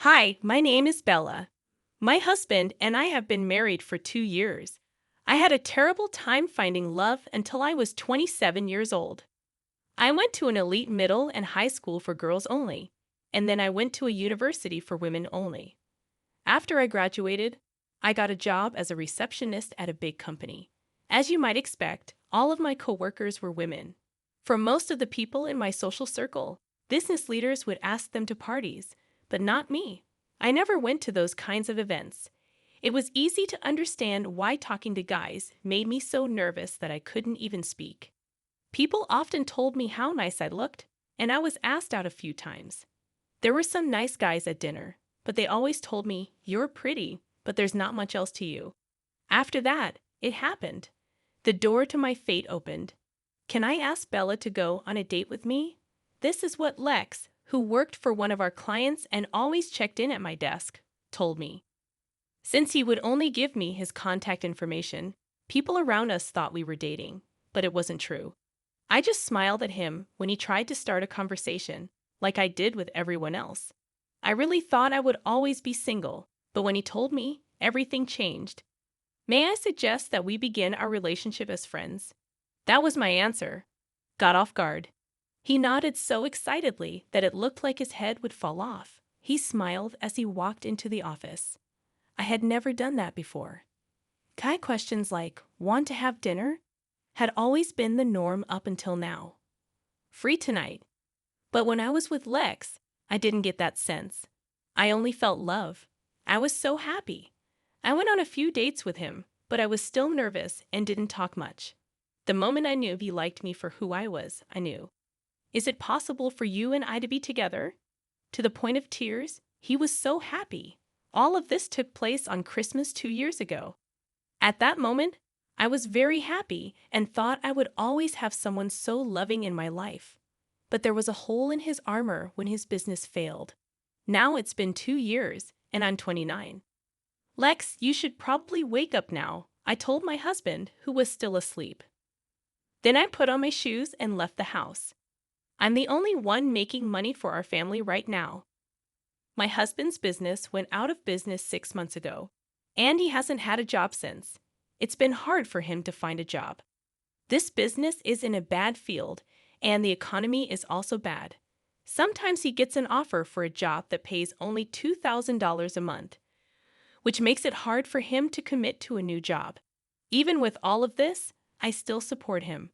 Hi, my name is Bella. My husband and I have been married for 2 years. I had a terrible time finding love until I was 27 years old. I went to an elite middle and high school for girls only, and then I went to a university for women only. After I graduated, I got a job as a receptionist at a big company. As you might expect, all of my coworkers were women. For most of the people in my social circle, business leaders would ask them to parties, but not me. I never went to those kinds of events. It was easy to understand why talking to guys made me so nervous that I couldn't even speak. People often told me how nice I looked, and I was asked out a few times. There were some nice guys at dinner, but they always told me, "You're pretty, but there's not much else to you." After that, it happened. The door to my fate opened. "Can I ask Bella to go on a date with me?" This is what Lex, who worked for one of our clients and always checked in at my desk, told me. Since he would only give me his contact information, people around us thought we were dating, but it wasn't true. I just smiled at him when he tried to start a conversation, like I did with everyone else. I really thought I would always be single, but when he told me, everything changed. "May I suggest that we begin our relationship as friends?" That was my answer. Got off guard. He nodded so excitedly that it looked like his head would fall off. He smiled as he walked into the office. I had never done that before. Guy questions like, "Want to have dinner?" had always been the norm up until now. "Free tonight." But when I was with Lex, I didn't get that sense. I only felt love. I was so happy. I went on a few dates with him, but I was still nervous and didn't talk much. The moment I knew he liked me for who I was, I knew. "Is it possible for you and I to be together?" To the point of tears, he was so happy. All of this took place on Christmas 2 years ago. At that moment, I was very happy and thought I would always have someone so loving in my life. But there was a hole in his armor when his business failed. Now it's been 2 years, and I'm 29. "Lex, you should probably wake up now," I told my husband, who was still asleep. Then I put on my shoes and left the house. I'm the only one making money for our family right now. My husband's business went out of business 6 months ago, and he hasn't had a job since. It's been hard for him to find a job. This business is in a bad field, and the economy is also bad. Sometimes he gets an offer for a job that pays only $2,000 a month, which makes it hard for him to commit to a new job. Even with all of this, I still support him.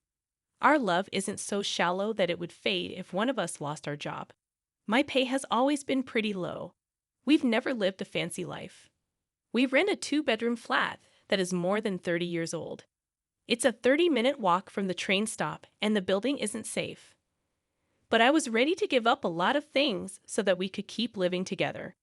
Our love isn't so shallow that it would fade if one of us lost our job. My pay has always been pretty low. We've never lived a fancy life. We rent a 2-bedroom flat that is more than 30 years old. It's a 30-minute walk from the train stop, and the building isn't safe. But I was ready to give up a lot of things so that we could keep living together.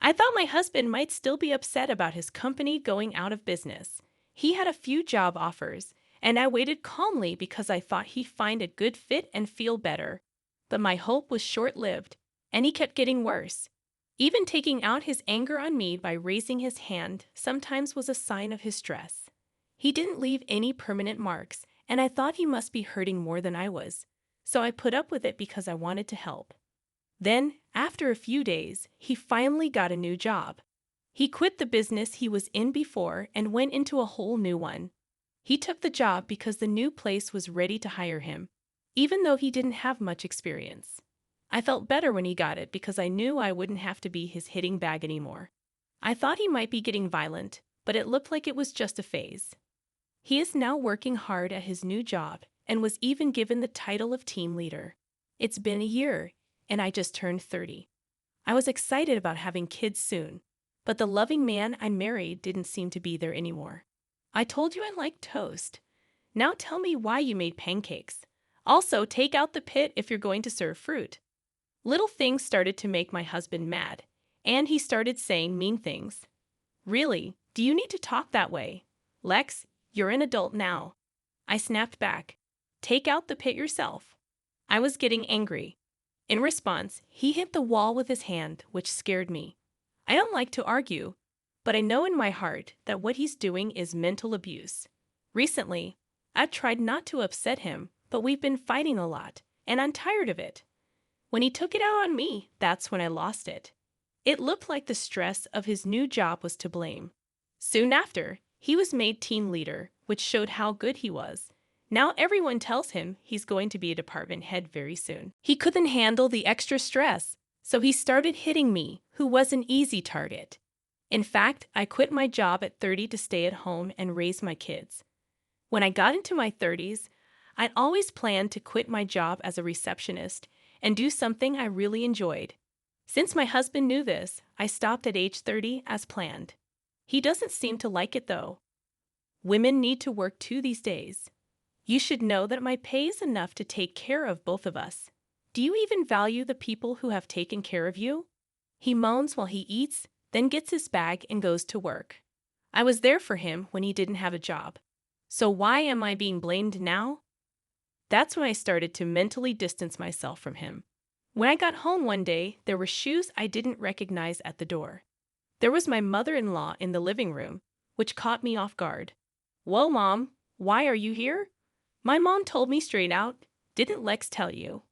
I thought my husband might still be upset about his company going out of business. He had a few job offers, and I waited calmly because I thought he'd find a good fit and feel better. But my hope was short-lived, and he kept getting worse. Even taking out his anger on me by raising his hand sometimes was a sign of his stress. He didn't leave any permanent marks, and I thought he must be hurting more than I was. So I put up with it because I wanted to help. Then, after a few days, he finally got a new job. He quit the business he was in before and went into a whole new one. He took the job because the new place was ready to hire him, even though he didn't have much experience. I felt better when he got it because I knew I wouldn't have to be his hitting bag anymore. I thought he might be getting violent, but it looked like it was just a phase. He is now working hard at his new job and was even given the title of team leader. It's been a year, and I just turned 30. I was excited about having kids soon, but the loving man I married didn't seem to be there anymore. "I told you I liked toast. Now tell me why you made pancakes. Also, take out the pit if you're going to serve fruit." Little things started to make my husband mad, and he started saying mean things. "Really, do you need to talk that way? Lex, you're an adult now." I snapped back. "Take out the pit yourself." I was getting angry. In response, he hit the wall with his hand, which scared me. I don't like to argue, but I know in my heart that what he's doing is mental abuse. Recently, I've tried not to upset him, but we've been fighting a lot, and I'm tired of it. When he took it out on me, that's when I lost it. It looked like the stress of his new job was to blame. Soon after, he was made team leader, which showed how good he was. Now everyone tells him he's going to be a department head very soon. He couldn't handle the extra stress, so he started hitting me, who was an easy target. In fact, I quit my job at 30 to stay at home and raise my kids. When I got into my 30s, I'd always planned to quit my job as a receptionist and do something I really enjoyed. Since my husband knew this, I stopped at age 30 as planned. He doesn't seem to like it though. Women need to work too these days. You should know that my pay is enough to take care of both of us. Do you even value the people who have taken care of you? He moans while he eats, then gets his bag and goes to work. I was there for him when he didn't have a job. So why am I being blamed now? That's when I started to mentally distance myself from him. When I got home one day, there were shoes I didn't recognize at the door. There was my mother-in-law in the living room, which caught me off guard. "Well, Mom, why are you here?" My mom told me straight out, "Didn't Lex tell you?"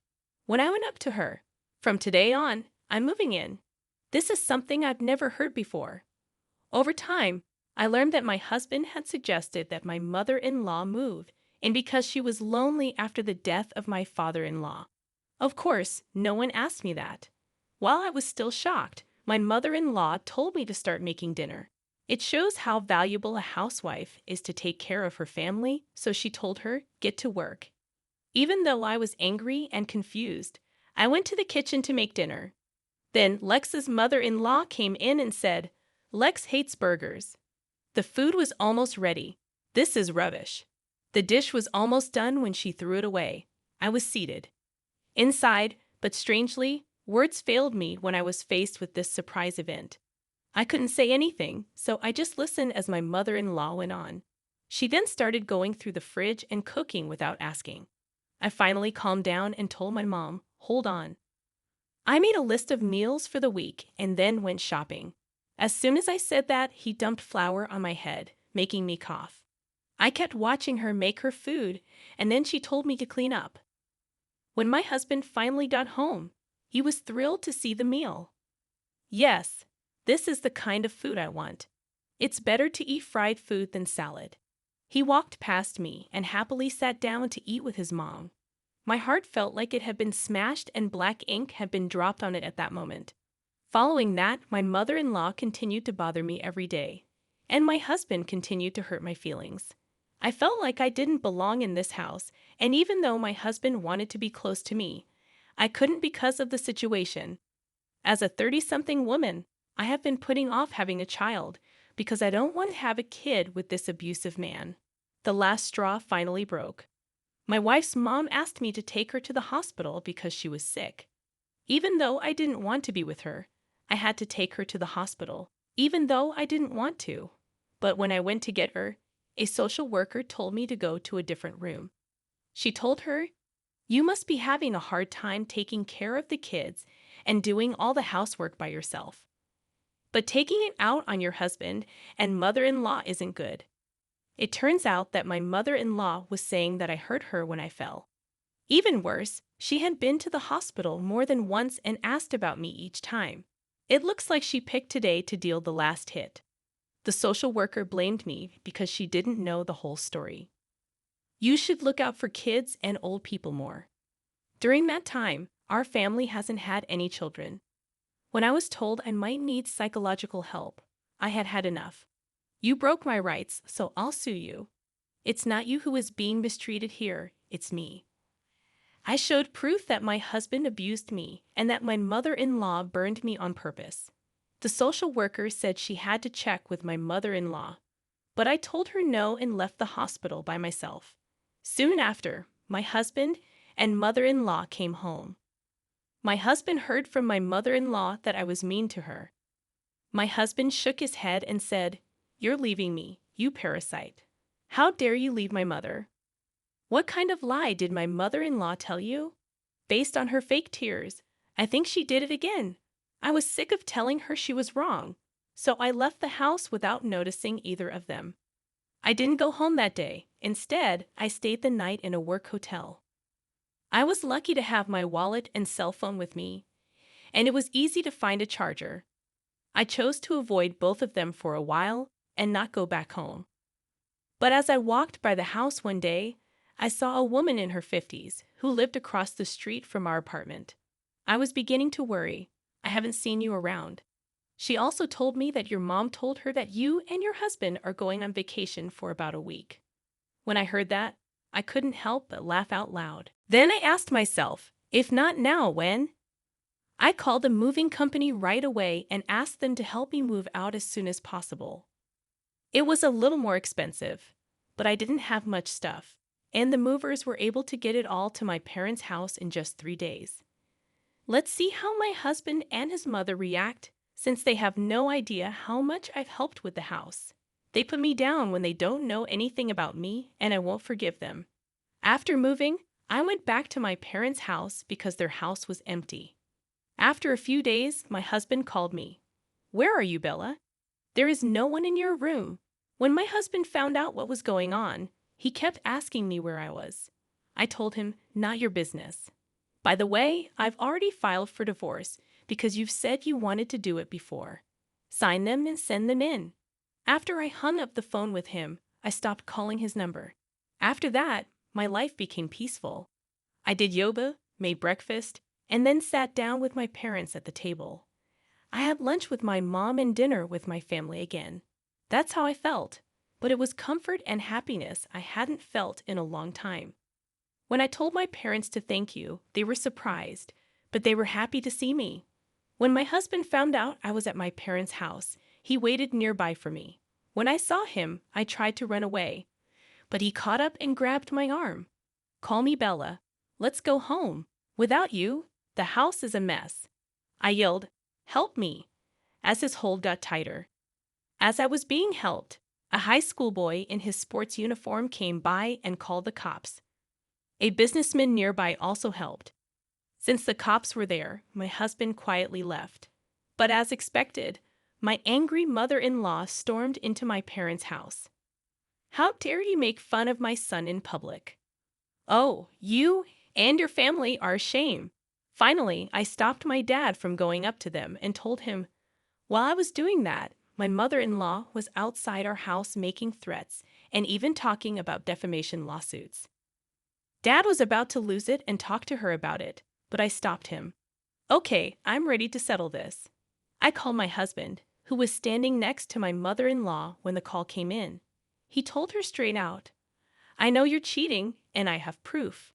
When I went up to her, "From today on, I'm moving in." This is something I've never heard before. Over time, I learned that my husband had suggested that my mother-in-law move, and because she was lonely after the death of my father-in-law. Of course, no one asked me that. While I was still shocked, my mother-in-law told me to start making dinner. It shows how valuable a housewife is to take care of her family, so she told her, "Get to work." Even though I was angry and confused, I went to the kitchen to make dinner. Then Lex's mother-in-law came in and said, "Lex hates burgers." The food was almost ready. This is rubbish. The dish was almost done when she threw it away. I was seated inside, but strangely, words failed me when I was faced with this surprise event. I couldn't say anything, so I just listened as my mother-in-law went on. She then started going through the fridge and cooking without asking. I finally calmed down and told my mom, "Hold on." I made a list of meals for the week and then went shopping. As soon as I said that, he dumped flour on my head, making me cough. I kept watching her make her food, and then she told me to clean up. When my husband finally got home, he was thrilled to see the meal. Yes, this is the kind of food I want. It's better to eat fried food than salad. He walked past me and happily sat down to eat with his mom. My heart felt like it had been smashed and black ink had been dropped on it at that moment. Following that, my mother-in-law continued to bother me every day, and my husband continued to hurt my feelings. I felt like I didn't belong in this house, and even though my husband wanted to be close to me, I couldn't because of the situation. As a 30-something woman, I have been putting off having a child because I don't want to have a kid with this abusive man. The last straw finally broke. My wife's mom asked me to take her to the hospital because she was sick. Even though I didn't want to be with her, I had to take her to the hospital, even though I didn't want to. But when I went to get her, a social worker told me to go to a different room. She told her, "You must be having a hard time taking care of the kids and doing all the housework by yourself. But taking it out on your husband and mother-in-law isn't good." It turns out that my mother-in-law was saying that I hurt her when I fell. Even worse, she had been to the hospital more than once and asked about me each time. It looks like she picked today to deal the last hit. The social worker blamed me because she didn't know the whole story. You should look out for kids and old people more. During that time, our family hasn't had any children. When I was told I might need psychological help, I had had enough. You broke my rights, so I'll sue you. It's not you who is being mistreated here, it's me. I showed proof that my husband abused me and that my mother-in-law burned me on purpose. The social worker said she had to check with my mother-in-law, but I told her no and left the hospital by myself. Soon after, my husband and mother-in-law came home. My husband heard from my mother-in-law that I was mean to her. My husband shook his head and said, "You're leaving me, you parasite. How dare you leave my mother?" What kind of lie did my mother-in-law tell you? Based on her fake tears, I think she did it again. I was sick of telling her she was wrong, so I left the house without noticing either of them. I didn't go home that day. Instead, I stayed the night in a work hotel. I was lucky to have my wallet and cell phone with me, and it was easy to find a charger. I chose to avoid both of them for a while and not go back home. But as I walked by the house one day, I saw a woman in her 50s who lived across the street from our apartment. I was beginning to worry. I haven't seen you around. She also told me that your mom told her that you and your husband are going on vacation for about a week. When I heard that, I couldn't help but laugh out loud. Then I asked myself, if not now, when? I called the moving company right away and asked them to help me move out as soon as possible. It was a little more expensive, but I didn't have much stuff, and the movers were able to get it all to my parents' house in just 3 days. Let's see how my husband and his mother react, since they have no idea how much I've helped with the house. They put me down when they don't know anything about me, and I won't forgive them. After moving, I went back to my parents' house because their house was empty. After a few days, my husband called me. "Where are you, Bella? There is no one in your room." When my husband found out what was going on, he kept asking me where I was. I told him, "Not your business. By the way, I've already filed for divorce because you've said you wanted to do it before. Sign them and send them in." After I hung up the phone with him, I stopped calling his number. After that, my life became peaceful. I did yoga, made breakfast, and then sat down with my parents at the table. I had lunch with my mom and dinner with my family again. That's how I felt, but it was comfort and happiness I hadn't felt in a long time. When I told my parents to thank you, they were surprised, but they were happy to see me. When my husband found out I was at my parents' house, he waited nearby for me. When I saw him, I tried to run away, but he caught up and grabbed my arm. "Call me Bella. Let's go home. Without you, the house is a mess." I yelled, "Help me," as his hold got tighter. As I was being helped, a high school boy in his sports uniform came by and called the cops. A businessman nearby also helped. Since the cops were there, my husband quietly left. But as expected, my angry mother-in-law stormed into my parents' house. "How dare you make fun of my son in public? Oh, you and your family are a shame." Finally, I stopped my dad from going up to them and told him, while I was doing that, my mother-in-law was outside our house making threats and even talking about defamation lawsuits. Dad was about to lose it and talk to her about it, but I stopped him. "Okay, I'm ready to settle this." I called my husband, who was standing next to my mother-in-law when the call came in. He told her straight out, "I know you're cheating, and I have proof.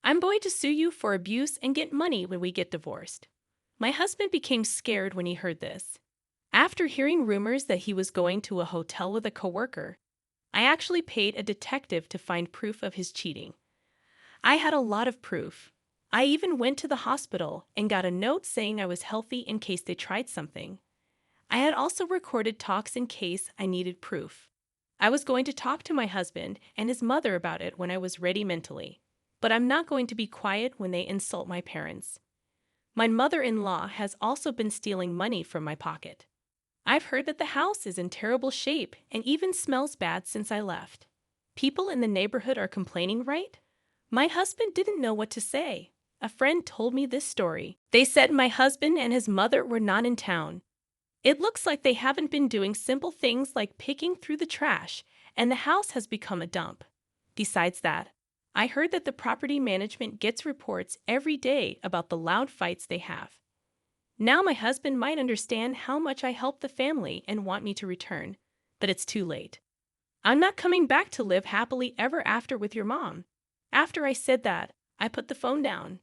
I'm going to sue you for abuse and get money when we get divorced." My husband became scared when he heard this. After hearing rumors that he was going to a hotel with a coworker, I actually paid a detective to find proof of his cheating. I had a lot of proof. I even went to the hospital and got a note saying I was healthy in case they tried something. I had also recorded talks in case I needed proof. I was going to talk to my husband and his mother about it when I was ready mentally, but I'm not going to be quiet when they insult my parents. My mother-in-law has also been stealing money from my pocket. I've heard that the house is in terrible shape and even smells bad since I left. People in the neighborhood are complaining, right? My husband didn't know what to say. A friend told me this story. They said my husband and his mother were not in town. It looks like they haven't been doing simple things like picking through the trash, and the house has become a dump. Besides that, I heard that the property management gets reports every day about the loud fights they have. Now my husband might understand how much I helped the family and want me to return, but it's too late. I'm not coming back to live happily ever after with your mom. After I said that, I put the phone down.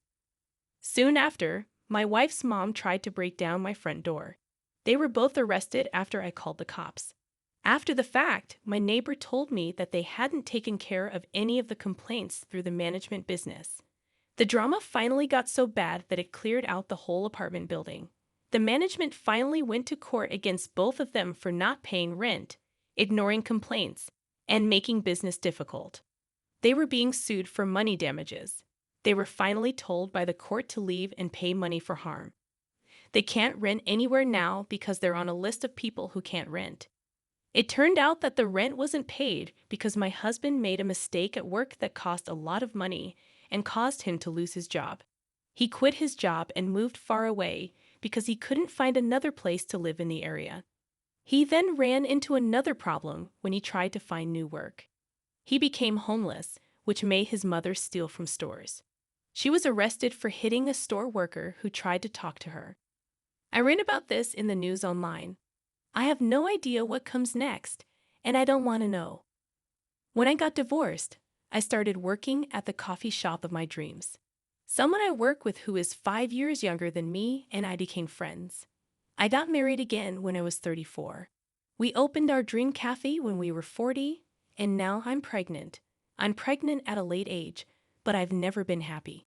Soon after, my wife's mom tried to break down my front door. They were both arrested after I called the cops. After the fact, my neighbor told me that they hadn't taken care of any of the complaints through the management business. The drama finally got so bad that it cleared out the whole apartment building. The management finally went to court against both of them for not paying rent, ignoring complaints, and making business difficult. They were being sued for money damages. They were finally told by the court to leave and pay money for harm. They can't rent anywhere now because they're on a list of people who can't rent. It turned out that the rent wasn't paid because my husband made a mistake at work that cost a lot of money and caused him to lose his job. He quit his job and moved far away because he couldn't find another place to live in the area. He then ran into another problem when he tried to find new work. He became homeless, which made his mother steal from stores. She was arrested for hitting a store worker who tried to talk to her. I read about this in the news online. I have no idea what comes next, and I don't want to know. When I got divorced, I started working at the coffee shop of my dreams. Someone I work with who is 5 years younger than me and I became friends. I got married again when I was 34. We opened our dream cafe when we were 40, and now I'm pregnant. I'm pregnant at a late age, but I've never been happy.